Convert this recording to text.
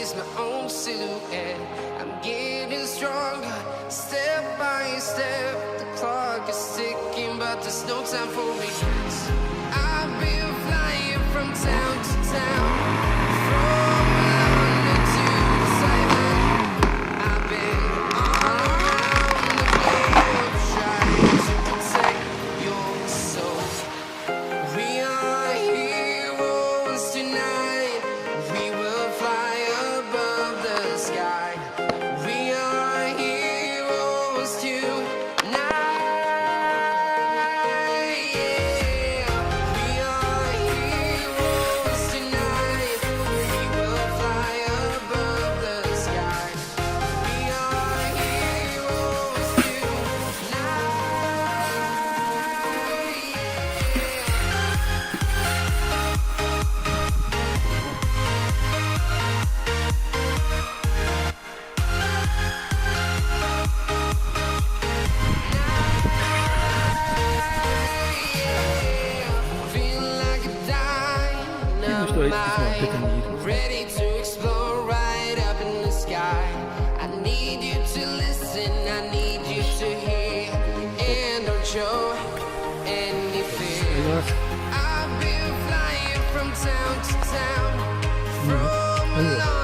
is my own silhouette. I'm getting stronger, step by step. The clock is ticking, but there's no time for me. I've been flying from town to town, from London to Taiwan. I've been all around the globe trying to protect your soul. We are heroes tonight. We will fly above the sky. We are heroes tonight. Yeah. We are heroes tonight. We will fly above the sky. We are heroes ready to explore right up in the sky. I need you to listen, I need you to hear, and don't show any fear. I've been flying from town to town, from London